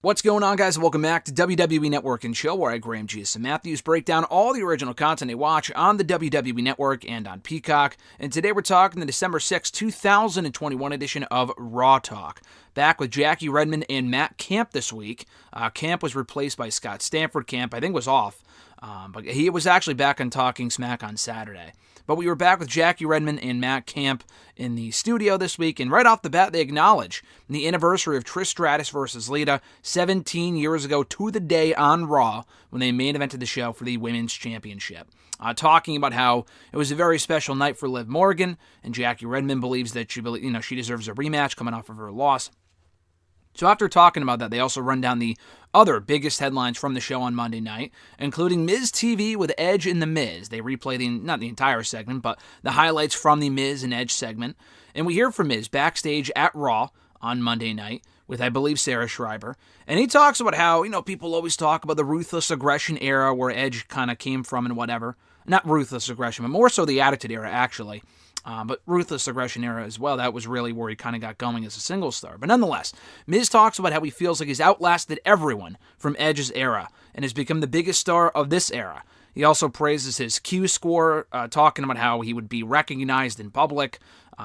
What's going on, guys? Welcome back to WWE Network and Chill, where I, Graham G.S. and Matthews, break down all the original content I watch on the WWE Network and on Peacock. And today we're talking the December 6, 2021 edition of Raw Talk. Back with Jackie Redmond and Matt Camp this week. Camp was replaced by Scott Stanford. Camp, I think, was off. But he was actually back on Talking Smack on Saturday. But we were back with Jackie Redmond and Matt Camp in the studio this week, and right off the bat, they acknowledge the anniversary of Trish Stratus versus Lita 17 years ago to the day on Raw when they main evented the show for the Women's Championship. Talking about how it was a very special night for Liv Morgan, and Jackie Redmond believes that she deserves a rematch coming off of her loss. So after talking about that, they also run down the other biggest headlines from the show on Monday night, including Miz TV with Edge and The Miz. They replay not the entire segment, but the highlights from the Miz and Edge segment. And we hear from Miz backstage at Raw on Monday night with, I believe, Sarah Schreiber. And he talks about how, people always talk about the ruthless aggression era where Edge kind of came from and whatever. Not ruthless aggression, but more so the Attitude Era, actually. But Ruthless Aggression Era as well, that was really where he kind of got going as a single star. But nonetheless, Miz talks about how he feels like he's outlasted everyone from Edge's era and has become the biggest star of this era. He also praises his Q score, talking about how he would be recognized in public.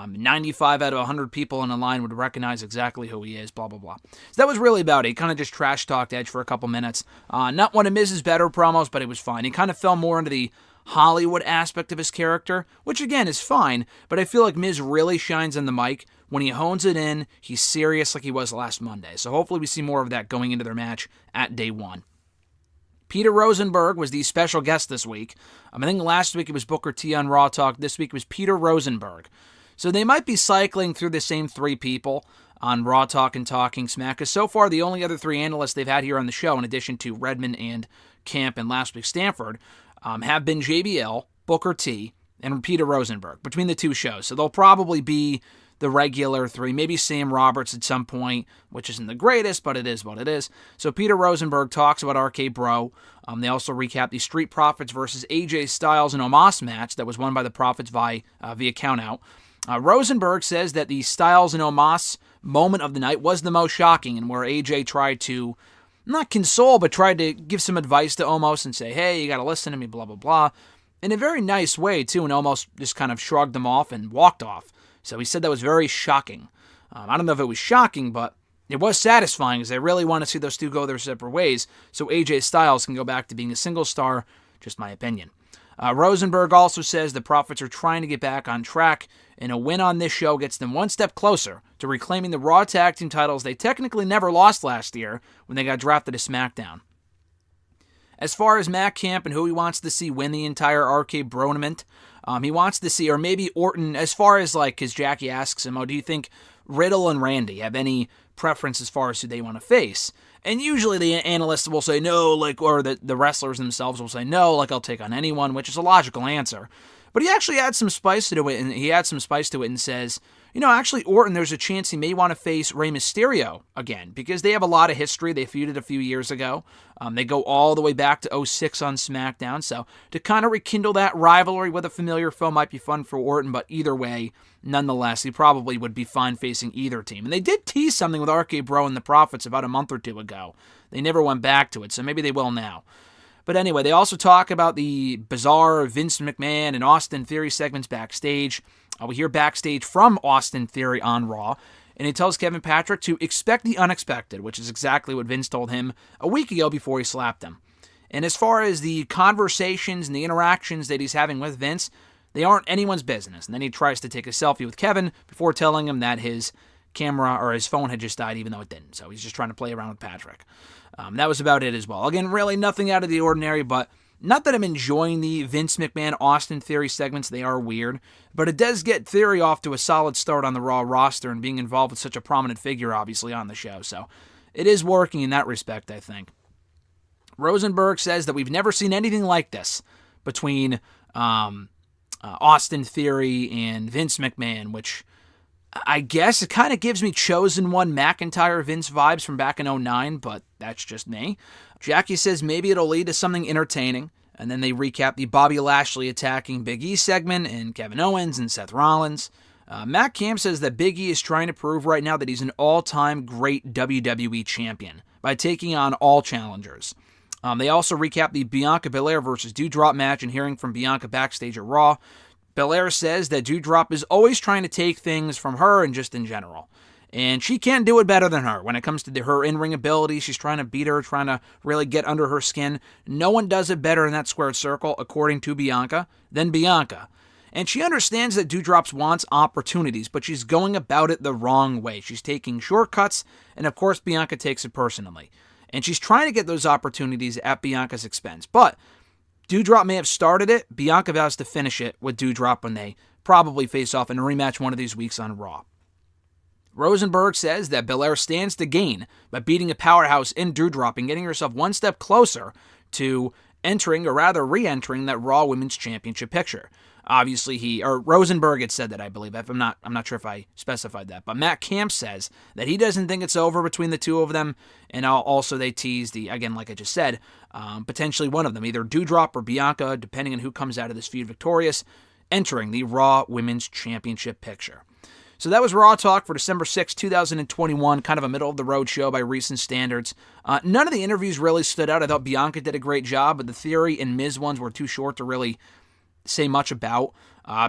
95 out of 100 people in a line would recognize exactly who he is, blah, blah, blah. So that was really about it. He kind of just trash-talked Edge for a couple minutes. Not one of Miz's better promos, but it was fine. He kind of fell more into the Hollywood aspect of his character, which again is fine, but I feel like Miz really shines on the mic. When he hones it in, he's serious like he was last Monday. So hopefully we see more of that going into their match at day one. Peter Rosenberg was the special guest this week. I think last week it was Booker T on Raw Talk. This week it was Peter Rosenberg. So they might be cycling through the same three people on Raw Talk and Talking Smack, because so far the only other three analysts they've had here on the show, in addition to Redmond and Camp and last week Stanford, have been JBL, Booker T, and Peter Rosenberg between the two shows. So they'll probably be the regular three, maybe Sam Roberts at some point, which isn't the greatest, but it is what it is. So Peter Rosenberg talks about RK Bro. They also recap the Street Profits versus AJ Styles and Omos match that was won by the Profits via countout. Rosenberg says that the Styles and Omos moment of the night was the most shocking, and where AJ tried to not console, but tried to give some advice to Omos and say, hey, you got to listen to me, blah, blah, blah. In a very nice way, too, and Omos just kind of shrugged them off and walked off. So he said that was very shocking. I don't know if it was shocking, but it was satisfying, because I really want to see those two go their separate ways so AJ Styles can go back to being a single star, just my opinion. Rosenberg also says the Profits are trying to get back on track, and a win on this show gets them one step closer to reclaiming the Raw Tag Team titles they technically never lost last year when they got drafted to SmackDown. As far as Matt Camp and who he wants to see win the entire RK Bronament, he wants to see, or maybe Orton, as far as because Jackie asks him, do you think Riddle and Randy have any preference as far as who they want to face? And usually the analysts will say no, or the wrestlers themselves will say no, I'll take on anyone, which is a logical answer. But he actually adds some spice to it, and says, actually Orton, there's a chance he may want to face Rey Mysterio again, because they have a lot of history. They feuded a few years ago. They go all the way back to 2006 on SmackDown, so to kind of rekindle that rivalry with a familiar foe might be fun for Orton, but either way, nonetheless, he probably would be fine facing either team. And they did tease something with RK Bro and the Profits about a month or two ago. They never went back to it, so maybe they will now. But anyway, they also talk about the bizarre Vince McMahon and Austin Theory segments backstage. We hear backstage from Austin Theory on Raw, and he tells Kevin Patrick to expect the unexpected, which is exactly what Vince told him a week ago before he slapped him. And as far as the conversations and the interactions that he's having with Vince, they aren't anyone's business. And then he tries to take a selfie with Kevin before telling him that his camera or his phone had just died, even though it didn't. So he's just trying to play around with Patrick. That was about it as well. Again, really nothing out of the ordinary, but not that I'm enjoying the Vince McMahon Austin Theory segments. They are weird, but it does get Theory off to a solid start on the Raw roster and being involved with such a prominent figure, obviously, on the show. So it is working in that respect, I think. Rosenberg says that we've never seen anything like this between Austin Theory and Vince McMahon, which I guess it kind of gives me Chosen One McIntyre Vince vibes from back in 2009, but that's just me. Jackie says maybe it'll lead to something entertaining, and then they recap the Bobby Lashley attacking Big E segment and Kevin Owens and Seth Rollins. Matt Camp says that Big E is trying to prove right now that he's an all-time great WWE champion by taking on all challengers. They also recap the Bianca Belair versus Doudrop match and hearing from Bianca backstage at Raw. Belair says that Doudrop is always trying to take things from her and just in general. And she can't do it better than her. When it comes to her in-ring ability, she's trying to beat her, trying to really get under her skin. No one does it better in that squared circle, according to Bianca, than Bianca. And she understands that Doudrop wants opportunities, but she's going about it the wrong way. She's taking shortcuts, and of course Bianca takes it personally. And she's trying to get those opportunities at Bianca's expense. But Doudrop may have started it. Bianca vows to finish it with Doudrop when they probably face off in a rematch one of these weeks on Raw. Rosenberg says that Belair stands to gain by beating a powerhouse in Doudrop and getting herself one step closer to entering, or rather re-entering, that Raw Women's Championship picture. Obviously, Rosenberg had said that, I believe. I'm not sure if I specified that. But Matt Camp says that he doesn't think it's over between the two of them. And also they tease again, like I just said, potentially one of them, either Doudrop or Bianca, depending on who comes out of this feud victorious, entering the Raw Women's Championship picture. So that was Raw Talk for December 6, 2021, kind of a middle-of-the-road show by recent standards. None of the interviews really stood out. I thought Bianca did a great job, but the Theory and Miz ones were too short to really say much about.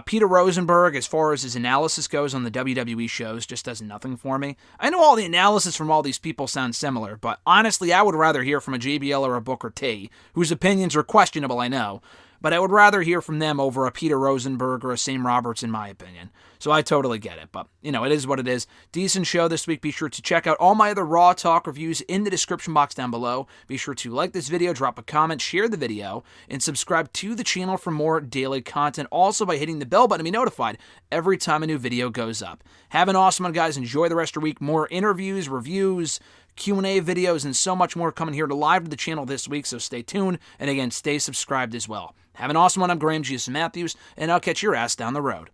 Peter Rosenberg, as far as his analysis goes on the WWE shows, just does nothing for me. I know all the analysis from all these people sounds similar, but honestly, I would rather hear from a JBL or a Booker T, whose opinions are questionable, I know, but I would rather hear from them over a Peter Rosenberg or a Sam Roberts, in my opinion. So I totally get it, but, it is what it is. Decent show this week. Be sure to check out all my other Raw Talk reviews in the description box down below. Be sure to like this video, drop a comment, share the video, and subscribe to the channel for more daily content. Also by hitting the bell button to be notified every time a new video goes up. Have an awesome one, guys. Enjoy the rest of your week. More interviews, reviews, Q&A videos, and so much more coming here live to the channel this week, so stay tuned. And again, stay subscribed as well. Have an awesome one. I'm Graham G. Matthews, and I'll catch your ass down the road.